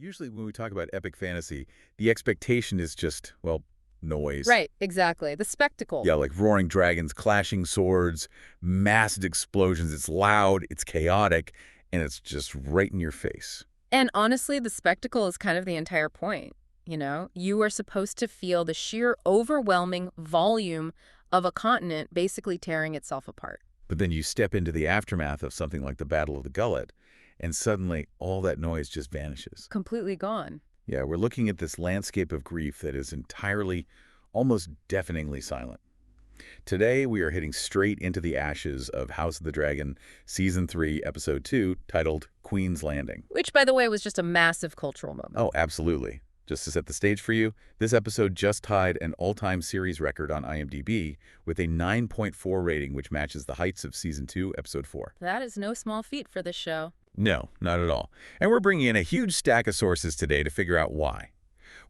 Usually when we talk about epic fantasy, the expectation is just, well, noise. Right, exactly. The spectacle. Yeah, like roaring dragons, clashing swords, massive explosions. It's loud, it's chaotic, and it's just right in your face. And honestly, the spectacle is kind of the entire point. You are supposed to feel the sheer overwhelming volume of a continent basically tearing itself apart. But then you step into the aftermath of something like the Battle of the Gullet, and suddenly all that noise just vanishes. Completely gone. Yeah, we're looking at this landscape of grief that is entirely, almost deafeningly silent. Today, we are hitting straight into the ashes of House of the Dragon, Season 3, Episode 2, titled Queen's Landing. Which, by the way, was just a massive cultural moment. Oh, absolutely. Just to set the stage for you, this episode just tied an all-time series record on IMDb with a 9.4 rating, which matches the heights of Season 2, Episode 4. That is no small feat for this show. No, not at all. And we're bringing in a huge stack of sources today to figure out why.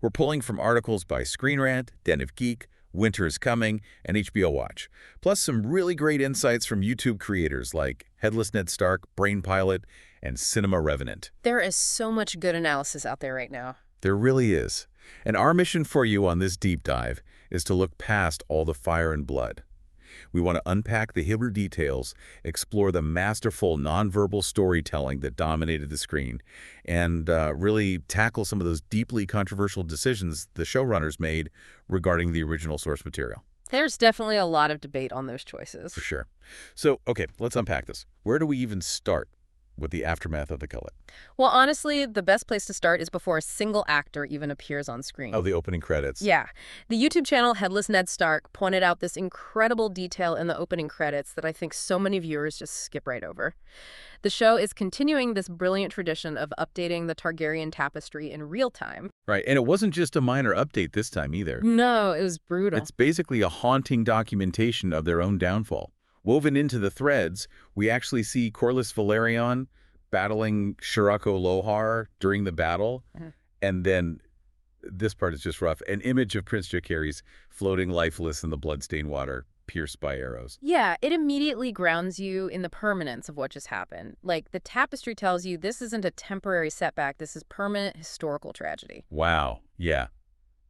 We're pulling from articles by Screen Rant, Den of Geek, Winter is Coming, and HBO Watch, plus some really great insights from YouTube creators like Headless Ned Stark, Brain Pilot, and Cinema Revenant. There is so much good analysis out there right now. There really is. And our mission for you on this deep dive is to look past all the fire and blood. We want to unpack the hidden details, explore the masterful nonverbal storytelling that dominated the screen, and really tackle some of those deeply controversial decisions the showrunners made regarding the original source material. There's definitely a lot of debate on those choices. For sure. So, okay, let's unpack this. Where do we even start with the aftermath of the Gullet? Well, honestly, the best place to start is before a single actor even appears on screen. Oh, the opening credits. Yeah. The YouTube channel Headless Ned Stark pointed out this incredible detail in the opening credits that I think so many viewers just skip right over. The show is continuing this brilliant tradition of updating the Targaryen tapestry in real time. Right, and it wasn't just a minor update this time either. No, it was brutal. It's basically a haunting documentation of their own downfall. Woven into the threads, we actually see Corlys Velaryon battling Shirako Lohar during the battle, and then this part is just rough. An image of Prince Jacaerys floating lifeless in the bloodstained water, pierced by arrows. Yeah, it immediately grounds you in the permanence of what just happened. Like, the tapestry tells you this isn't a temporary setback, this is permanent historical tragedy. Wow. Yeah,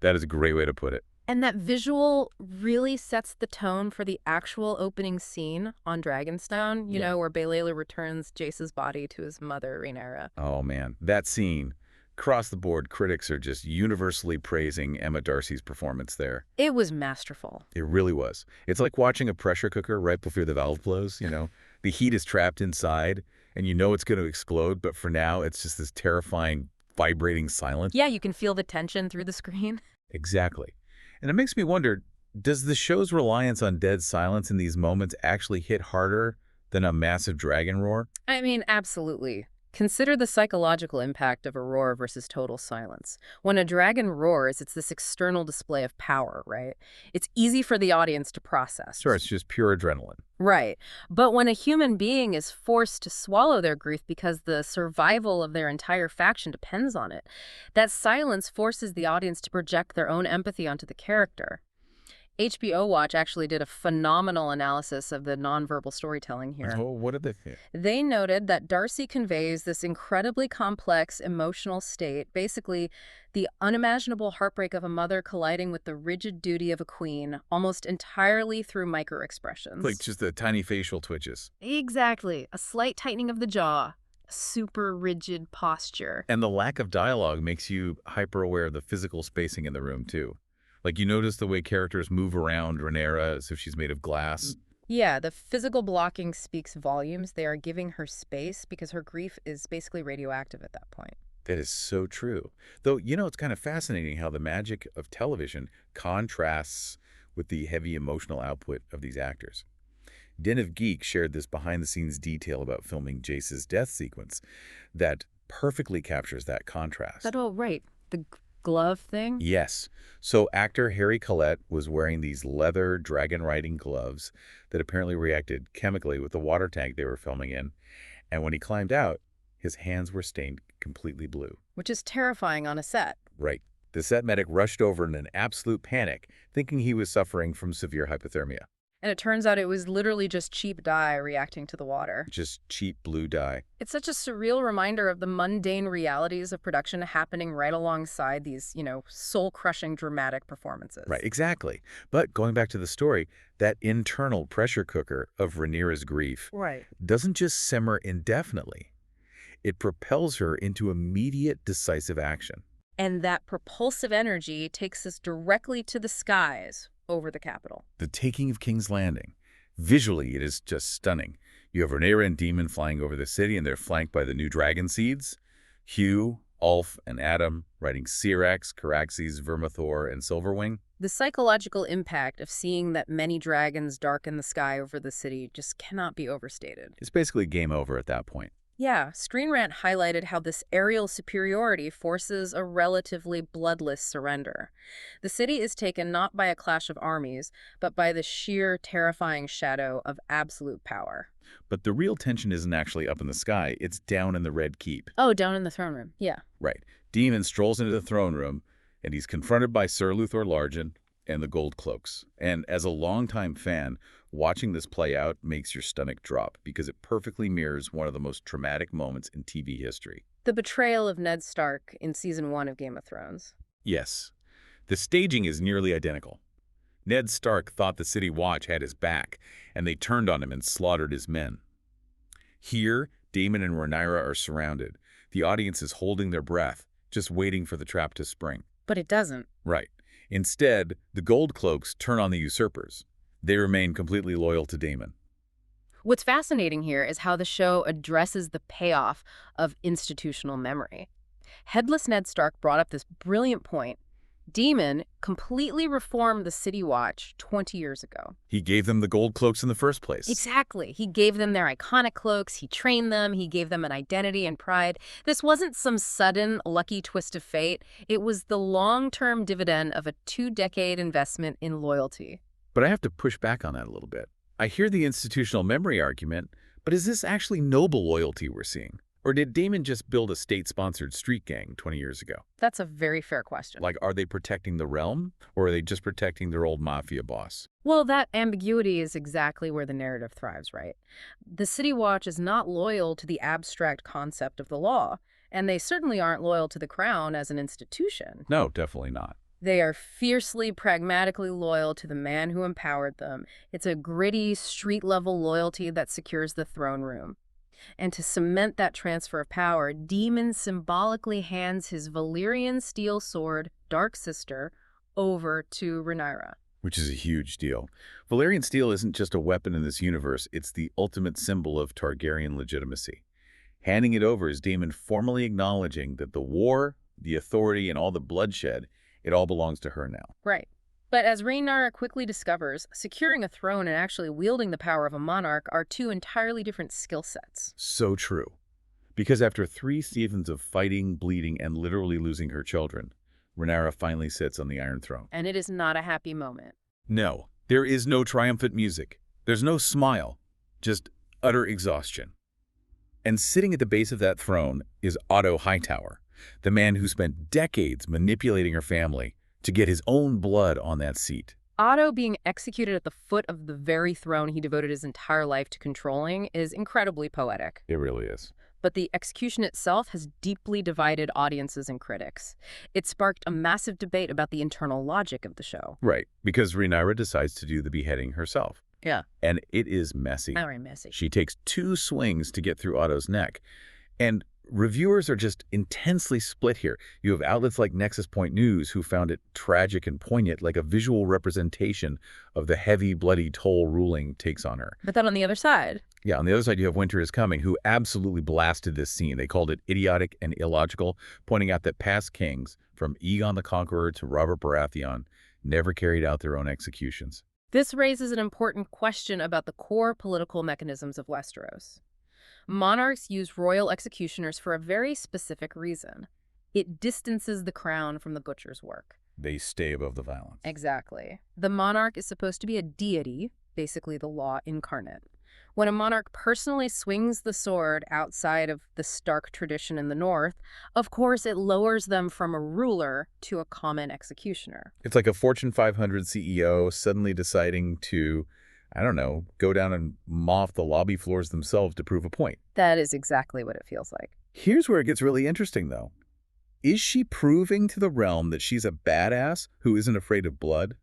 that is a great way to put it. And that visual really sets the tone for the actual opening scene on Dragonstone, you know, where Baelaila returns Jace's body to his mother, Rhaenyra. Oh, man. That scene. Across the board, critics are just universally praising Emma Darcy's performance there. It was masterful. It really was. It's like watching a pressure cooker right before the valve blows, you know. The heat is trapped inside, and you know it's going to explode, but for now, it's just this terrifying, vibrating silence. Yeah, you can feel the tension through the screen. Exactly. And it makes me wonder, does the show's reliance on dead silence in these moments actually hit harder than a massive dragon roar? I mean, absolutely. Consider the psychological impact of a roar versus total silence. When a dragon roars, it's this external display of power, right? It's easy for the audience to process. Sure, it's just pure adrenaline. Right. But when a human being is forced to swallow their grief because the survival of their entire faction depends on it, that silence forces the audience to project their own empathy onto the character. HBO Watch actually did a phenomenal analysis of the nonverbal storytelling here. Oh, what did they think? They noted that Darcy conveys this incredibly complex emotional state, basically the unimaginable heartbreak of a mother colliding with the rigid duty of a queen, almost entirely through microexpressions. Like just the tiny facial twitches. Exactly. A slight tightening of the jaw, a super rigid posture. And the lack of dialogue makes you hyper aware of the physical spacing in the room, too. Like, you notice the way characters move around Rhaenyra as if she's made of glass. Yeah, the physical blocking speaks volumes. They are giving her space because her grief is basically radioactive at that point. That is so true. Though, you know, it's kind of fascinating how the magic of television contrasts with the heavy emotional output of these actors. Den of Geek shared this behind-the-scenes detail about filming Jace's death sequence that perfectly captures that contrast. Right. The glove thing? Yes. So actor Harry Collette was wearing these leather dragon-riding gloves that apparently reacted chemically with the water tank they were filming in. And when he climbed out, his hands were stained completely blue. Which is terrifying on a set. Right. The set medic rushed over in an absolute panic, thinking he was suffering from severe hypothermia. And it turns out it was literally just cheap dye reacting to the water. Just cheap blue dye. It's such a surreal reminder of the mundane realities of production happening right alongside these, soul-crushing dramatic performances. Right, exactly. But going back to the story, that internal pressure cooker of Rhaenyra's grief Right. doesn't just simmer indefinitely. It propels her into immediate, decisive action. And that propulsive energy takes us directly to the skies over the capital. The taking of King's Landing. Visually, it is just stunning. You have Rhaenyra and Daemon flying over the city, and they're flanked by the new dragon seeds. Hugh, Ulf, and Adam riding Syrax, Caraxes, Vermithor, and Silverwing. The psychological impact of seeing that many dragons darken the sky over the city just cannot be overstated. It's basically game over at that point. Yeah, Screen Rant highlighted how this aerial superiority forces a relatively bloodless surrender. The city is taken not by a clash of armies, but by the sheer, terrifying shadow of absolute power. But the real tension isn't actually up in the sky, it's down in the Red Keep. Oh, down in the throne room. Yeah. Right. Daemon strolls into the throne room, and he's confronted by Sir Luthor Largen and the Gold Cloaks. And as a longtime fan, watching this play out makes your stomach drop because it perfectly mirrors one of the most traumatic moments in TV history. The betrayal of Ned Stark in Season 1 of Game of Thrones. Yes, the staging is nearly identical. Ned Stark thought the City Watch had his back, and they turned on him and slaughtered his men. Here, Daemon and Rhaenyra are surrounded. The audience is holding their breath, just waiting for the trap to spring. But it doesn't. Right. Instead, the Gold Cloaks turn on the usurpers. They remain completely loyal to Daemon. What's fascinating here is how the show addresses the payoff of institutional memory. Headless Ned Stark brought up this brilliant point. Daemon completely reformed the City Watch 20 years ago. He gave them the Gold Cloaks in the first place. Exactly. He gave them their iconic cloaks, he trained them, he gave them an identity and pride. This wasn't some sudden, lucky twist of fate. It was the long-term dividend of a 2-decade investment in loyalty. But I have to push back on that a little bit. I hear the institutional memory argument, but is this actually noble loyalty we're seeing? Or did Daemon just build a state-sponsored street gang 20 years ago? That's a very fair question. Like, are they protecting the realm, or are they just protecting their old mafia boss? Well, that ambiguity is exactly where the narrative thrives, right? The City Watch is not loyal to the abstract concept of the law, and they certainly aren't loyal to the crown as an institution. No, definitely not. They are fiercely, pragmatically loyal to the man who empowered them. It's a gritty, street-level loyalty that secures the throne room. And to cement that transfer of power, Daemon symbolically hands his Valyrian steel sword, Dark Sister, over to Rhaenyra. Which is a huge deal. Valyrian steel isn't just a weapon in this universe, it's the ultimate symbol of Targaryen legitimacy. Handing it over is Daemon formally acknowledging that the war, the authority, and all the bloodshed, it all belongs to her now. Right. But as Rhaenyra quickly discovers, securing a throne and actually wielding the power of a monarch are two entirely different skill sets. So true. Because after 3 seasons of fighting, bleeding, and literally losing her children, Rhaenyra finally sits on the Iron Throne. And it is not a happy moment. No, there is no triumphant music. There's no smile. Just utter exhaustion. And sitting at the base of that throne is Otto Hightower, the man who spent decades manipulating her family to get his own blood on that seat. Otto being executed at the foot of the very throne he devoted his entire life to controlling is incredibly poetic. It really is. But the execution itself has deeply divided audiences and critics. It sparked a massive debate about the internal logic of the show. Right, because Rhaenyra decides to do the beheading herself. Yeah. And it is messy. Very messy. She takes 2 swings to get through Otto's neck. And reviewers are just intensely split here. You have outlets like Nexus Point News who found it tragic and poignant, like a visual representation of the heavy, bloody toll ruling takes on her. But then on the other side... Yeah, on the other side, you have Winter is Coming, who absolutely blasted this scene. They called it idiotic and illogical, pointing out that past kings, from Aegon the Conqueror to Robert Baratheon, never carried out their own executions. This raises an important question about the core political mechanisms of Westeros. Monarchs use royal executioners for a very specific reason. It distances the crown from the butcher's work. They stay above the violence. Exactly. The monarch is supposed to be a deity, basically the law incarnate. When a monarch personally swings the sword outside of the Stark tradition in the north, of course it lowers them from a ruler to a common executioner. It's like a Fortune 500 CEO suddenly deciding to I don't know, go down and moth the lobby floors themselves to prove a point. That is exactly what it feels like. Here's where it gets really interesting, though. Is she proving to the realm that she's a badass who isn't afraid of blood?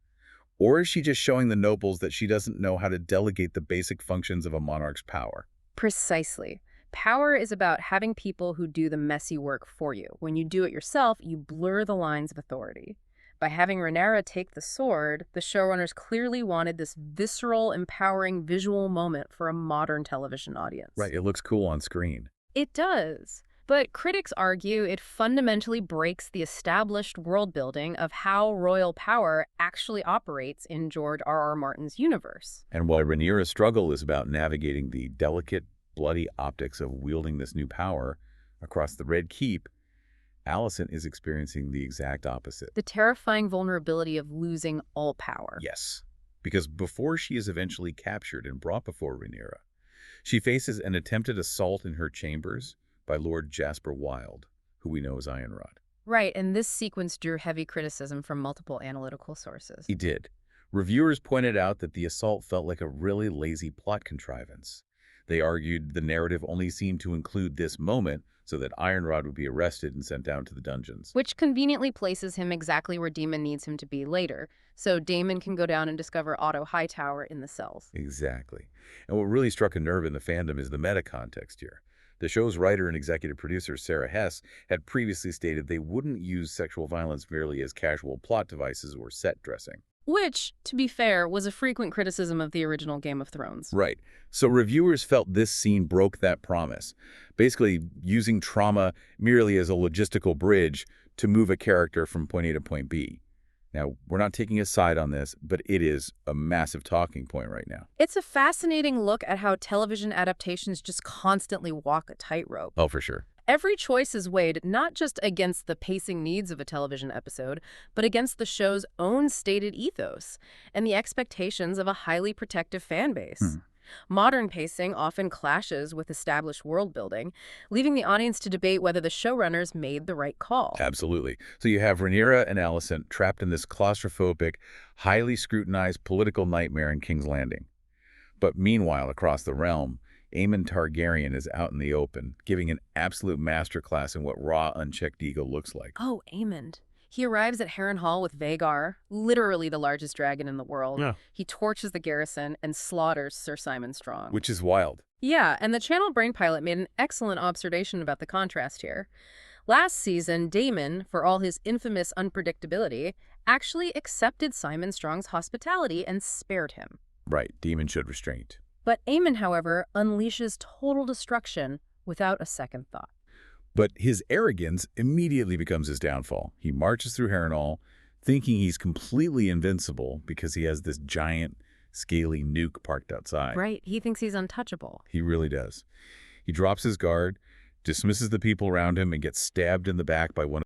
Or is she just showing the nobles that she doesn't know how to delegate the basic functions of a monarch's power? Precisely. Power is about having people who do the messy work for you. When you do it yourself, you blur the lines of authority. By having Rhaenyra take the sword, the showrunners clearly wanted this visceral, empowering visual moment for a modern television audience. Right, it looks cool on screen. It does. But critics argue it fundamentally breaks the established world building of how royal power actually operates in George R.R. Martin's universe. And while Rhaenyra's struggle is about navigating the delicate, bloody optics of wielding this new power across the Red Keep, Alicent is experiencing the exact opposite. The terrifying vulnerability of losing all power. Yes, because before she is eventually captured and brought before Rhaenyra, she faces an attempted assault in her chambers by Lord Jasper Wilde, who we know as Ironrod. Right, and this sequence drew heavy criticism from multiple analytical sources. He did. Reviewers pointed out that the assault felt like a really lazy plot contrivance. They argued the narrative only seemed to include this moment so that Ironrod would be arrested and sent down to the dungeons. Which conveniently places him exactly where Daemon needs him to be later, so Daemon can go down and discover Otto Hightower in the cells. Exactly. And what really struck a nerve in the fandom is the meta-context here. The show's writer and executive producer, Sarah Hess, had previously stated they wouldn't use sexual violence merely as casual plot devices or set dressing. Which, to be fair, was a frequent criticism of the original Game of Thrones. Right. So reviewers felt this scene broke that promise, basically using trauma merely as a logistical bridge to move a character from point A to point B. Now, we're not taking a side on this, but it is a massive talking point right now. It's a fascinating look at how television adaptations just constantly walk a tightrope. Oh, for sure. Every choice is weighed not just against the pacing needs of a television episode, but against the show's own stated ethos and the expectations of a highly protective fan base. Modern pacing often clashes with established world building, leaving the audience to debate whether the showrunners made the right call. Absolutely. So you have Rhaenyra and Alicent trapped in this claustrophobic, highly scrutinized political nightmare in King's Landing. But meanwhile, across the realm, Aemon Targaryen is out in the open, giving an absolute masterclass in what raw, unchecked ego looks like. Oh, Aemond. He arrives at Harrenhal with Vhagar, literally the largest dragon in the world. Yeah. He torches the garrison and slaughters Sir Simon Strong. Which is wild. Yeah, and the channel Brain Pilot made an excellent observation about the contrast here. Last season, Daemon, for all his infamous unpredictability, actually accepted Simon Strong's hospitality and spared him. Right, Daemon showed restraint. But Aemon, however, unleashes total destruction without a second thought. But his arrogance immediately becomes his downfall. He marches through Harrenhal, thinking he's completely invincible because he has this giant, scaly nuke parked outside. Right, he thinks he's untouchable. He really does. He drops his guard, dismisses the people around him, and gets stabbed in the back by one